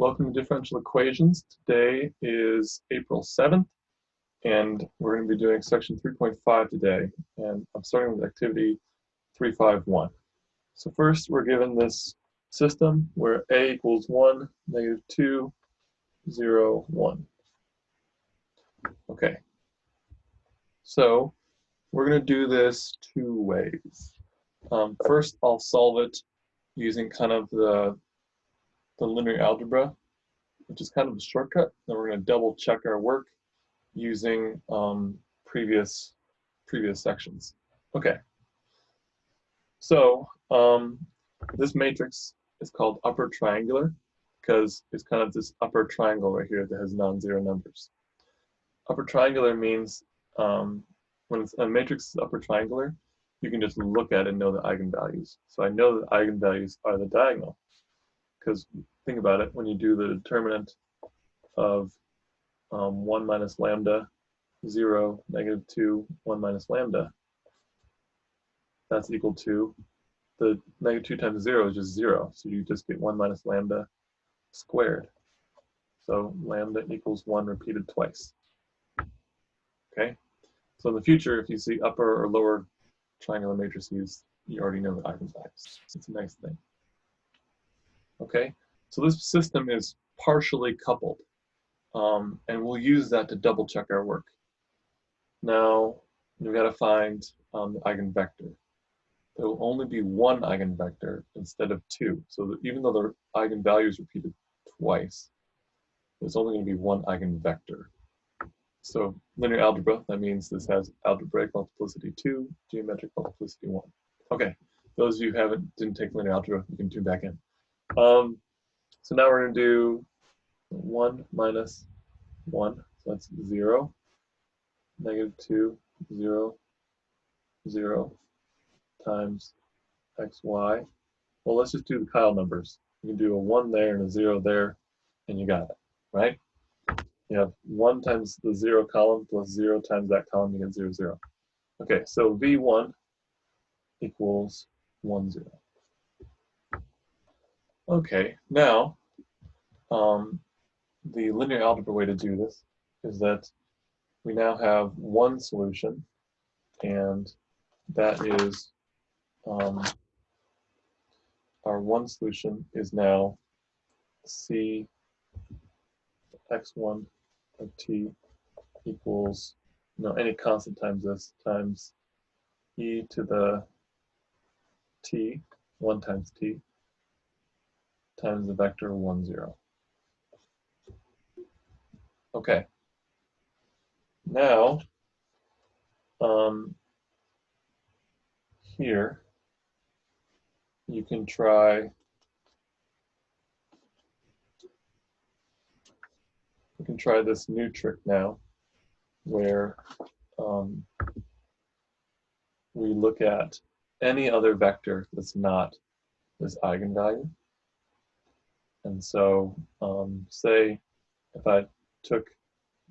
Welcome to Differential Equations. Today is April 7th, and we're going to be doing section 3.5 today, and I'm starting with activity 351. So first, we're given this system where a equals 1, negative 2, 0, 1. Okay, so we're going to do this two ways. First, I'll solve it using kind of the linear algebra, which is kind of a shortcut. Then we're going to double check our work using previous sections. Okay. So this matrix is called upper triangular because it's kind of this upper triangle right here that has non-zero numbers. Upper triangular means when a matrix is upper triangular, you can just look at it and know the eigenvalues. So I know the eigenvalues are the diagonal, because think about it, when you do the determinant of 1 minus lambda, 0, negative 2, 1 minus lambda, that's equal to the negative 2 times 0 is just 0. So you just get 1 minus lambda squared. So lambda equals 1 repeated twice. Okay? So in the future, if you see upper or lower triangular matrices, you already know the eigenvalues. It's a nice thing. Okay? So this system is partially coupled, and we'll use that to double check our work. Now, we've got to find the eigenvector. There will only be one eigenvector instead of two. So that even though the eigenvalue is repeated twice, there's only going to be one eigenvector. So linear algebra, that means this has algebraic multiplicity 2, geometric multiplicity 1. Okay, those of you who didn't take linear algebra, you can tune back in. So now we're going to do 1 minus 1, so that's 0, negative 2, 0, 0, times xy. Well, let's just do the Kyle numbers. You can do a 1 there and a 0 there, and you got it, right? You have 1 times the 0 column plus 0 times that column, you get 0, 0. Okay, so v1 equals 1, 0. Okay, now the linear algebra way to do this is that we now have one solution, and that is our one solution is now c x1 of t equals, any constant times this, times e to the t, 1 times t, times the vector 1, 0. Okay. Now, here, you can try this new trick now, where we look at any other vector that's not this eigenvalue. And so, say if I took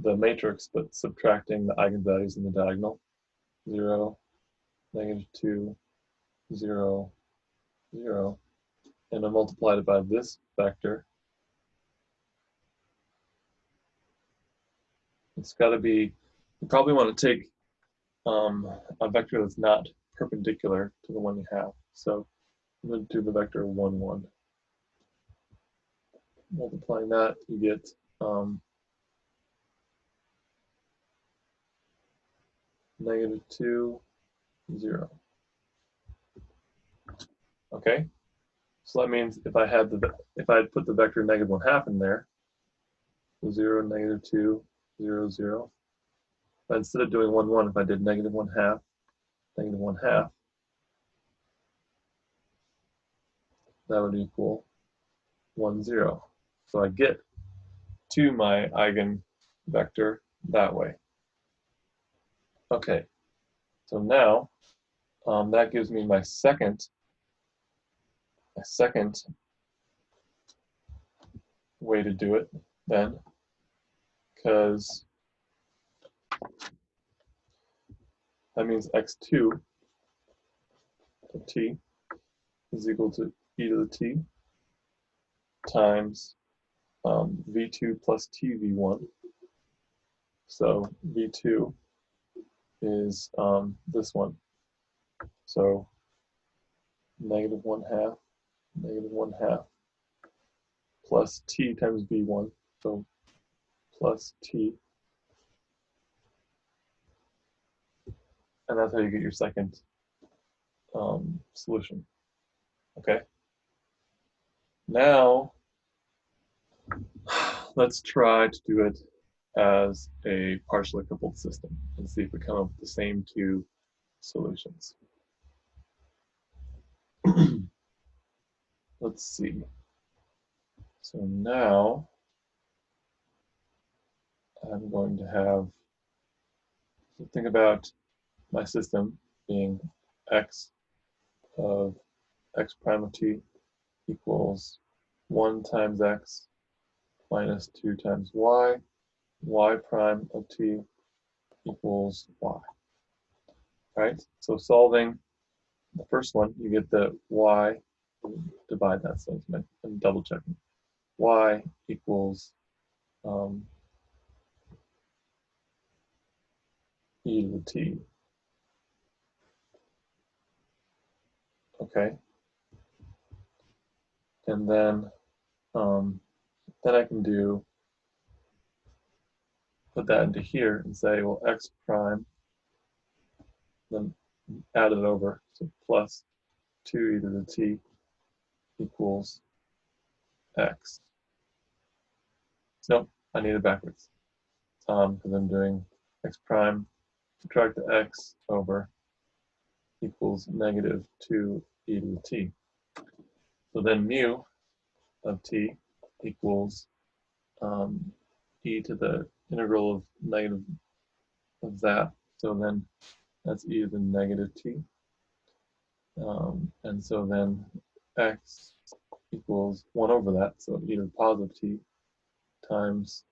the matrix but subtracting the eigenvalues in the diagonal, 0, negative 2, 0, 0, and I multiplied it by this vector, it's got to be, you probably want to take a vector that's not perpendicular to the one you have. So I'm going to do the vector 1, 1. Multiplying that, you get negative 2, 0. Okay, so that means if I had put the vector negative 1/2 in there, 0, negative 2, 0, 0. But instead of doing 1, 1, if I did negative 1/2, negative 1/2, that would equal 1, 0. So I get to my eigenvector that way. Okay, so now that gives me my second way to do it then, because that means x2 of t is equal to e to the t times v2 plus t v1. So v2 is this one. So negative 1/2 plus t times v1. So plus t. And that's how you get your second solution. Okay. Now, let's try to do it as a partially coupled system and see if we come up with the same two solutions. Let's see. So now I'm going to have, so think about my system being x of x prime of t equals 1 times x minus 2 times y prime of t equals y. Right? So solving the first one, you get the y, divide that, so I'm double checking. Y equals e to the t. Okay. And then I can put that into here and say, well, x prime, then add it over, so plus 2 e to the t equals x. Nope, I need it backwards, because I'm doing x prime, subtract the x over equals negative 2 e to the t. So then mu of t equals e to the integral of negative of that. So then that's e to the negative t. And so then x equals 1 over that, so e to the positive t times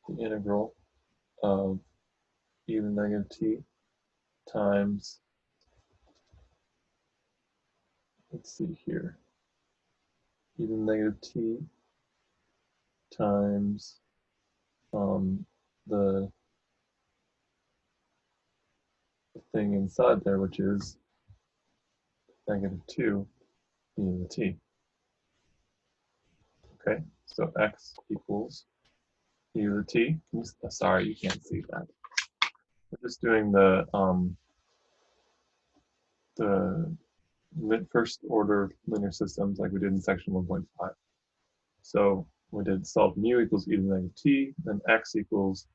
the integral of e to the negative t times, let's see here, e to the negative t times the thing inside there, which is negative 2 e to the t. Okay, so x equals e to the t. Sorry, you can't see that. We're just doing the first order linear systems like we did in section 1.5. So we did solve mu equals e to the negative t, then x equals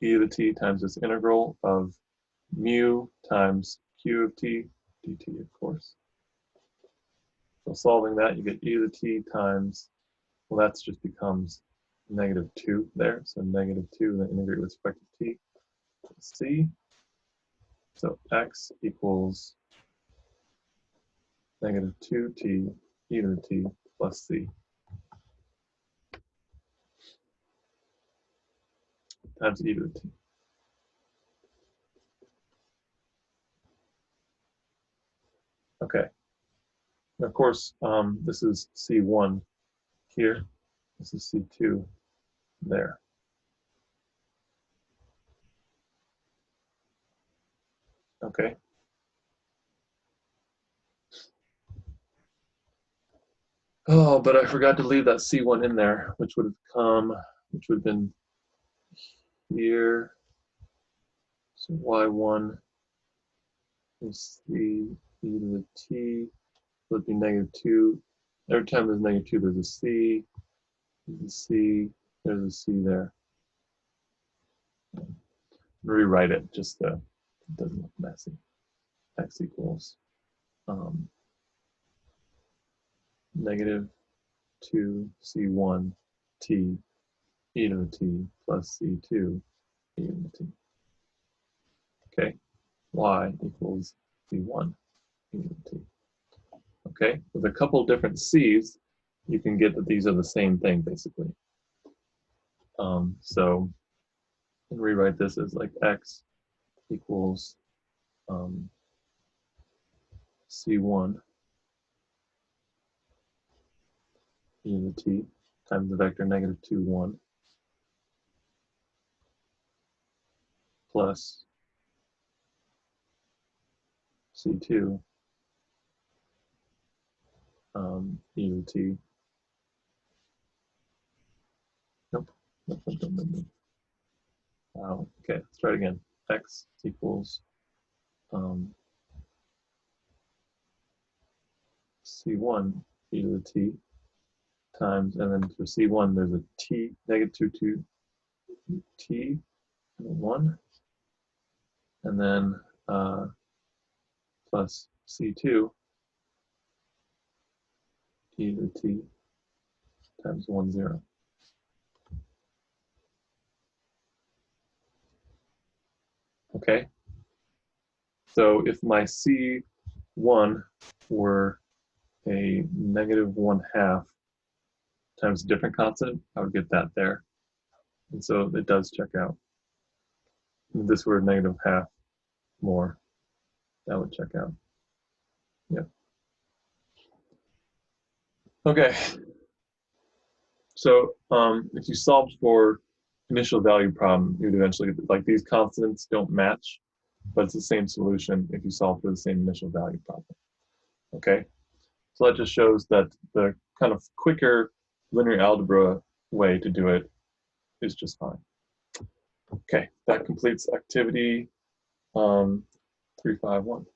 e to the t times this integral of mu times q of t dt, of course. So solving that, you get e to the t times, well, that just becomes negative 2 there. So negative 2, then integrate with respect to t. C. So x equals negative 2t e to the t plus c times e to the t. Okay. And of course, this is C1 here. This is C2 there. Okay. Oh, but I forgot to leave that C1 in there, which would have been here. So Y1 is the e to the t, so it'd be negative 2. Every time there's negative 2, there's a c, there's a c, there's a c there. Rewrite it just so it doesn't look messy. X equals negative 2 c1 t e to the t plus c2 e to the t. Okay, y equals c1 e to the t. Okay, with a couple different c's, you can get that these are the same thing basically. So and rewrite this as like x equals c1 e to the t times the vector negative 2, 1 plus C2 e to the t. Nope. Nope. Wow. Okay, let's try it again. X equals C1 e to the t times, and then for C1 there's a t, negative 2 t, and a 1, and then plus C2 e to the t times 1, 0. Okay, so if my C1 were a negative 1/2 times a different constant, I would get that there. And so it does check out. If this were negative half more, that would check out. Yeah. Okay. So if you solved for initial value problem, you'd eventually get, like, these constants don't match, but it's the same solution if you solve for the same initial value problem. Okay. So that just shows that the kind of quicker linear algebra way to do it is just fine. Okay, that completes activity 351.